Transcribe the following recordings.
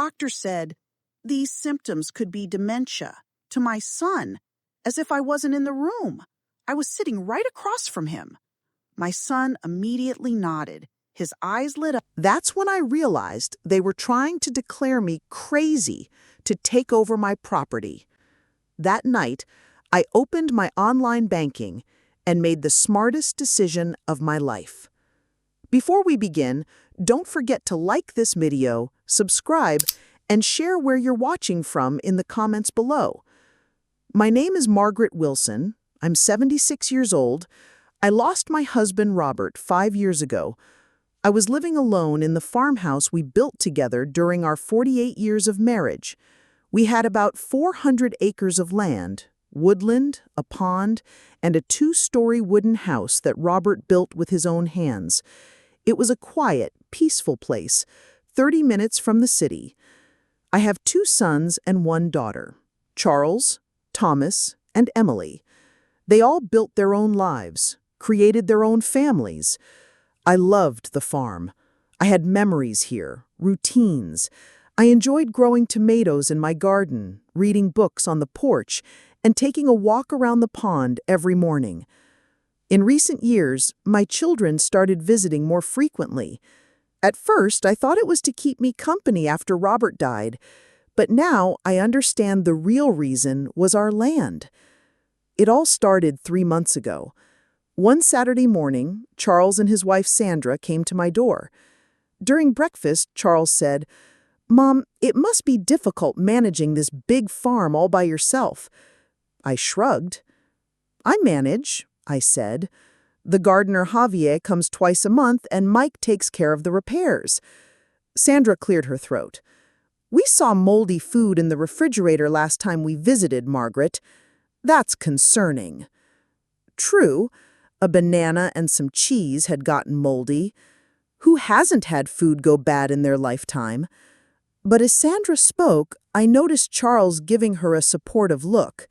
doctor said these symptoms could be dementia to my son, as if I wasn't in the room. I was sitting right across from him. My son immediately nodded. His eyes lit up. That's when I realized they were trying to declare me crazy to take over my property. That night, I opened my online banking and made the smartest decision of my life. Before we begin, don't forget to like this video, subscribe, and share where you're watching from in the comments below. My name is Margaret Wilson. I'm 76 years old. I lost my husband, Robert, 5 years ago. I was living alone in the farmhouse we built together during our 48 years of marriage. We had about 400 acres of land, woodland, a pond, and a 2-story wooden house that Robert built with his own hands. It was a quiet, peaceful place, 30 minutes from the city. I have 2 sons and 1 daughter, Charles, Thomas, and Emily. They all built their own lives, created their own families. I loved the farm. I had memories here, routines. I enjoyed growing tomatoes in my garden, reading books on the porch, and taking a walk around the pond every morning. In recent years, my children started visiting more frequently. At first, I thought it was to keep me company after Robert died, but now I understand the real reason was our land. It all started 3 months ago. One Saturday morning, Charles and his wife Sandra came to my door. During breakfast, Charles said, "Mom, it must be difficult managing this big farm all by yourself." I shrugged. "I manage," I said. "The gardener Javier comes twice a month and Mike takes care of the repairs." Sandra cleared her throat. "We saw moldy food in the refrigerator last time we visited, Margaret. That's concerning." True, a banana and some cheese had gotten moldy. Who hasn't had food go bad in their lifetime? But as Sandra spoke, I noticed Charles giving her a supportive look.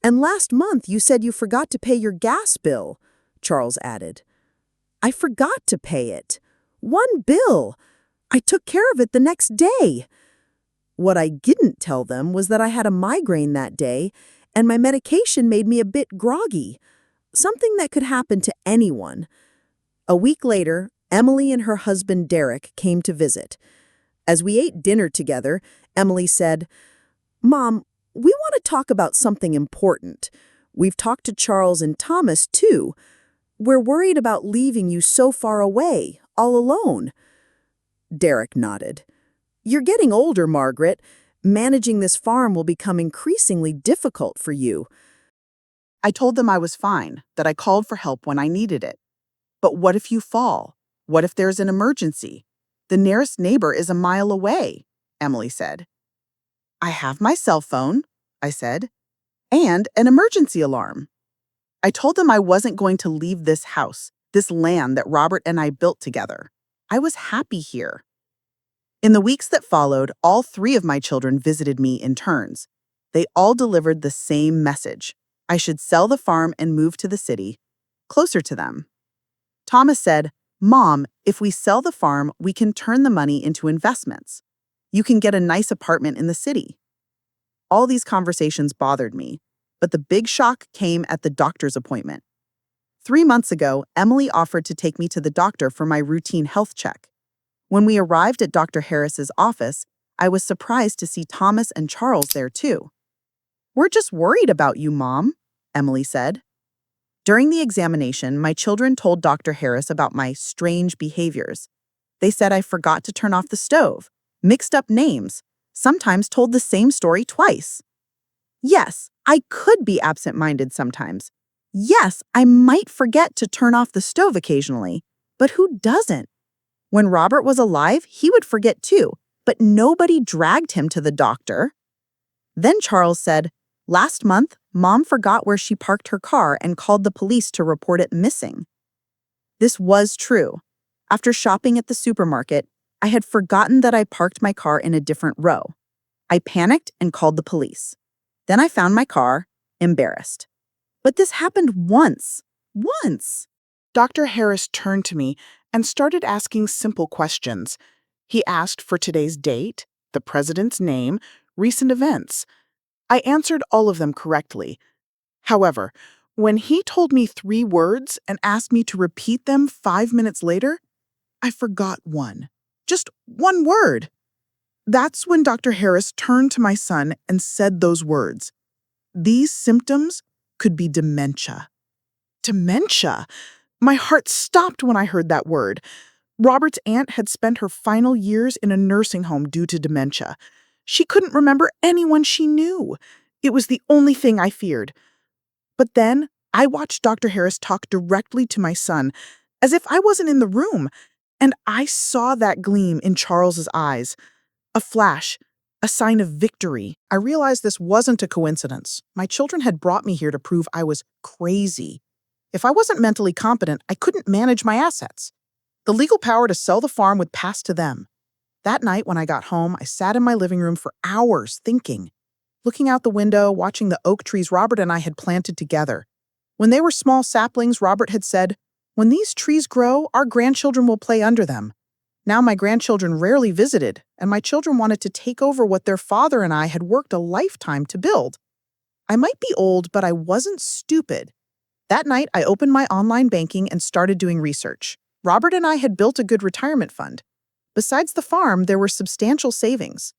"And last month you said you forgot to pay your gas bill," Charles added. "I forgot to pay it. 1 bill. I took care of it the next day." What I didn't tell them was that I had a migraine that day, and my medication made me a bit groggy, something that could happen to anyone. A week later, Emily and her husband Derek came to visit. As we ate dinner together, Emily said, "Mom, we want to talk about something important. We've talked to Charles and Thomas, too. We're worried about leaving you so far away, all alone." Derek nodded. "You're getting older, Margaret. Managing this farm will become increasingly difficult for you." I told them I was fine, that I called for help when I needed it. "But what if you fall? What if there's an emergency? The nearest neighbor is a mile away," Emily said. "I have my cell phone," I said, "and an emergency alarm." I told them I wasn't going to leave this house, this land that Robert and I built together. I was happy here. In the weeks that followed, all 3 of my children visited me in turns. They all delivered the same message. I should sell the farm and move to the city, closer to them. Thomas said, "Mom, if we sell the farm, we can turn the money into investments. You can get a nice apartment in the city." All these conversations bothered me, but the big shock came at the doctor's appointment. 3 months ago, Emily offered to take me to the doctor for my routine health check. When we arrived at Dr. Harris's office, I was surprised to see Thomas and Charles there too. "We're just worried about you, Mom," Emily said. During the examination, my children told Dr. Harris about my strange behaviors. They said I forgot to turn off the stove, mixed up names, sometimes told the same story twice. Yes, I could be absent-minded sometimes. Yes, I might forget to turn off the stove occasionally, but who doesn't? When Robert was alive, he would forget too, but nobody dragged him to the doctor. Then Charles said, "Last month, Mom forgot where she parked her car and called the police to report it missing." This was true. After shopping at the supermarket, I had forgotten that I parked my car in a different row. I panicked and called the police. Then I found my car, embarrassed. But this happened once. Once. Dr. Harris turned to me and started asking simple questions. He asked for today's date, the president's name, recent events. I answered all of them correctly. However, when he told me 3 words and asked me to repeat them 5 minutes later, I forgot one. Just one word. That's when Dr. Harris turned to my son and said those words. These symptoms could be dementia. Dementia? My heart stopped when I heard that word. Robert's aunt had spent her final years in a nursing home due to dementia. She couldn't remember anyone she knew. It was the only thing I feared. But then I watched Dr. Harris talk directly to my son, as if I wasn't in the room, and I saw that gleam in Charles's eyes. A flash, a sign of victory. I realized this wasn't a coincidence. My children had brought me here to prove I was crazy. If I wasn't mentally competent, I couldn't manage my assets. The legal power to sell the farm would pass to them. That night when I got home, I sat in my living room for hours thinking, looking out the window, watching the oak trees Robert and I had planted together. When they were small saplings, Robert had said, "When these trees grow, our grandchildren will play under them." Now my grandchildren rarely visited, and my children wanted to take over what their father and I had worked a lifetime to build. I might be old, but I wasn't stupid. That night, I opened my online banking and started doing research. Robert and I had built a good retirement fund. Besides the farm, there were substantial savings.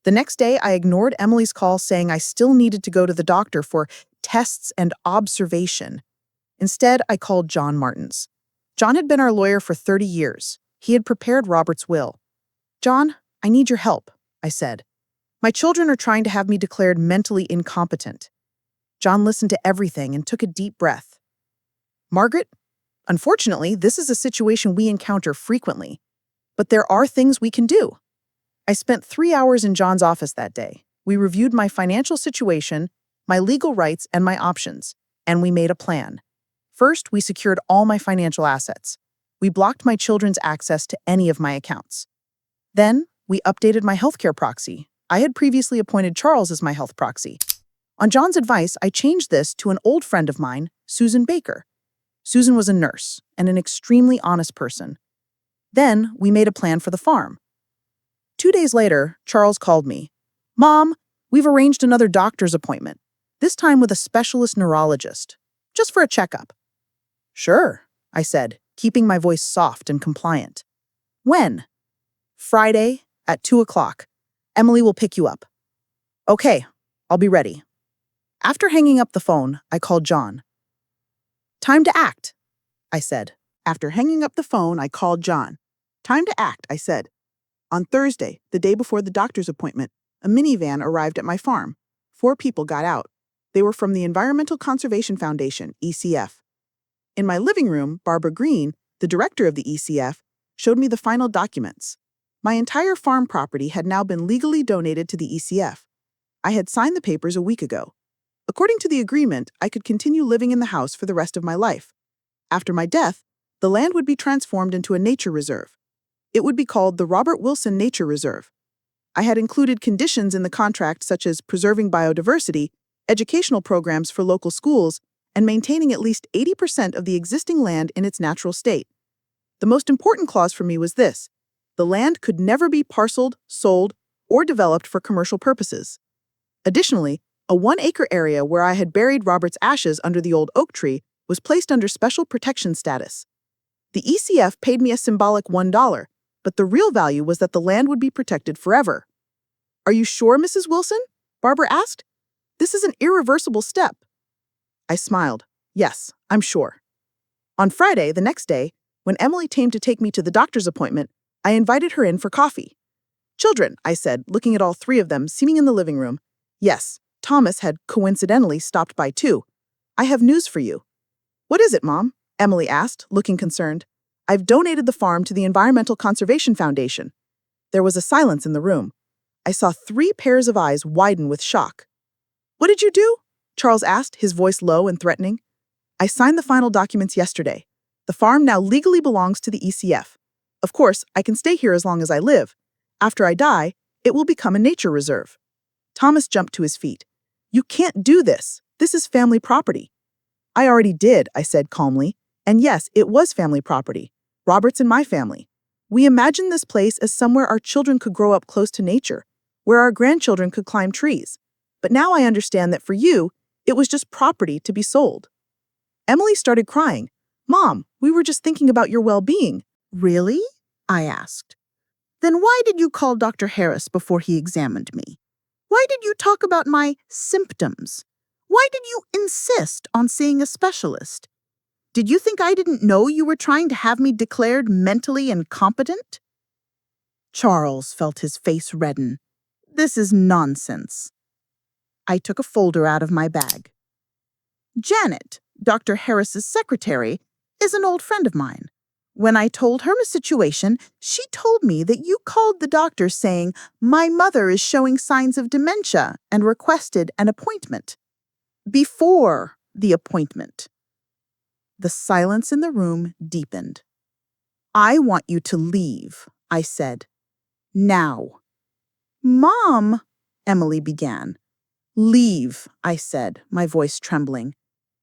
The next day, I ignored Emily's call saying I still needed to go to the doctor for tests and observation. Instead, I called John Martins. John had been our lawyer for 30 years. He had prepared Robert's will. "John, I need your help," I said. "My children are trying to have me declared mentally incompetent." John listened to everything and took a deep breath. "Margaret, unfortunately, this is a situation we encounter frequently, but there are things we can do." I spent 3 hours in John's office that day. We reviewed my financial situation, my legal rights, and my options, and we made a plan. First, we secured all my financial assets. We blocked my children's access to any of my accounts. Then, we updated my healthcare proxy. I had previously appointed Charles as my health proxy. On John's advice, I changed this to an old friend of mine, Susan Baker. Susan was a nurse and an extremely honest person. Then, we made a plan for the farm. 2 days later, Charles called me. "Mom, we've arranged another doctor's appointment, this time with a specialist neurologist, just for a checkup." "Sure," I said, keeping my voice soft and compliant. "When?" "Friday at 2 o'clock. Emily will pick you up." "Okay, I'll be ready." After hanging up the phone, I called John. "Time to act," I said. After hanging up the phone, I called John. "Time to act," I said. On Thursday, the day before the doctor's appointment, a minivan arrived at my farm. 4 people got out. They were from the Environmental Conservation Foundation, ECF. In my living room, Barbara Green, the director of the ECF, showed me the final documents. My entire farm property had now been legally donated to the ECF. I had signed the papers a week ago. According to the agreement, I could continue living in the house for the rest of my life. After my death, the land would be transformed into a nature reserve. It would be called the Robert Wilson Nature Reserve. I had included conditions in the contract such as preserving biodiversity, educational programs for local schools, and maintaining at least 80% of the existing land in its natural state. The most important clause for me was this: the land could never be parceled, sold, or developed for commercial purposes. Additionally, a 1-acre area where I had buried Robert's ashes under the old oak tree was placed under special protection status. The ECF paid me a symbolic $1, but the real value was that the land would be protected forever. "Are you sure, Mrs. Wilson?" Barbara asked. "This is an irreversible step." I smiled. "Yes, I'm sure." On Friday, the next day, when Emily came to take me to the doctor's appointment, I invited her in for coffee. "Children," I said, looking at all 3 of them seating in the living room. Yes, Thomas had coincidentally stopped by too. "I have news for you." "What is it, Mom?" Emily asked, looking concerned. "I've donated the farm to the Environmental Conservation Foundation." There was a silence in the room. I saw 3 pairs of eyes widen with shock. "What did you do?" Charles asked, his voice low and threatening. "I signed the final documents yesterday. The farm now legally belongs to the ECF. Of course, I can stay here as long as I live. After I die, it will become a nature reserve." Thomas jumped to his feet. "You can't do this. This is family property." "I already did," I said calmly. "And yes, it was family property. Robert's and my family. We imagined this place as somewhere our children could grow up close to nature. where our grandchildren could climb trees. But now I understand that for you, it was just property to be sold. Emily started crying. Mom, we were just thinking about your well-being. Really? I asked. Then why did you call Dr. Harris before he examined me? Why did you talk about my symptoms? Why did you insist on seeing a specialist? Did you think I didn't know you were trying to have me declared mentally incompetent? Charles felt his face redden. This is nonsense. I took a folder out of my bag. Janet, Dr. Harris's secretary, is an old friend of mine. When I told her my situation, she told me that you called the doctor saying, my mother is showing signs of dementia and requested an appointment. Before the appointment. The silence in the room deepened. I want you to leave, I said. Now. Mom, Emily began. Leave, I said, my voice trembling.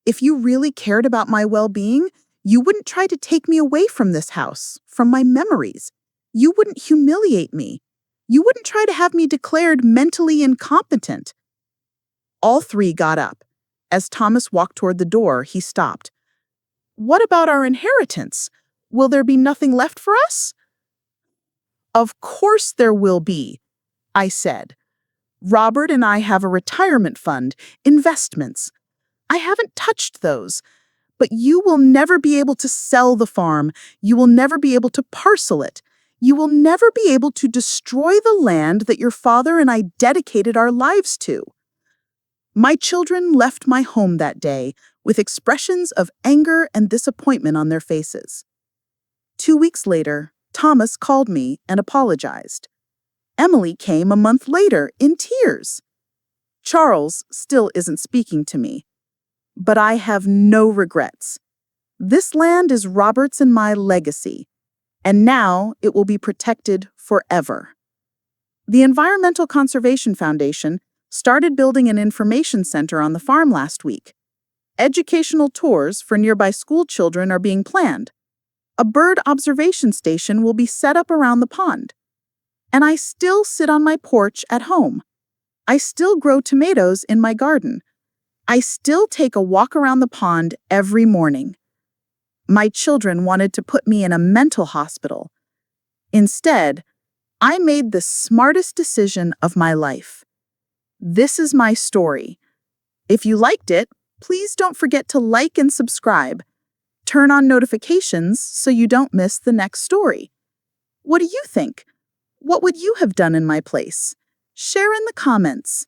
If you really cared about my well-being, you wouldn't try to take me away from this house, from my memories. You wouldn't humiliate me. You wouldn't try to have me declared mentally incompetent. All three got up. As Thomas walked toward the door, he stopped. What about our inheritance? Will there be nothing left for us? Of course there will be, I said. Robert and I have a retirement fund, investments. I haven't touched those. But you will never be able to sell the farm. You will never be able to parcel it. You will never be able to destroy the land that your father and I dedicated our lives to. My children left my home that day with expressions of anger and disappointment on their faces. 2 weeks later, Thomas called me and apologized. Emily came a month later in tears. Charles still isn't speaking to me. But I have no regrets. This land is Robert's and my legacy, and now it will be protected forever. The Environmental Conservation Foundation started building an information center on the farm last week. Educational tours for nearby school children are being planned. A bird observation station will be set up around the pond. And I still sit on my porch at home. I still grow tomatoes in my garden. I still take a walk around the pond every morning. My children wanted to put me in a mental hospital. Instead, I made the smartest decision of my life. This is my story. If you liked it, please don't forget to like and subscribe. Turn on notifications so you don't miss the next story. What do you think? What would you have done in my place? Share in the comments.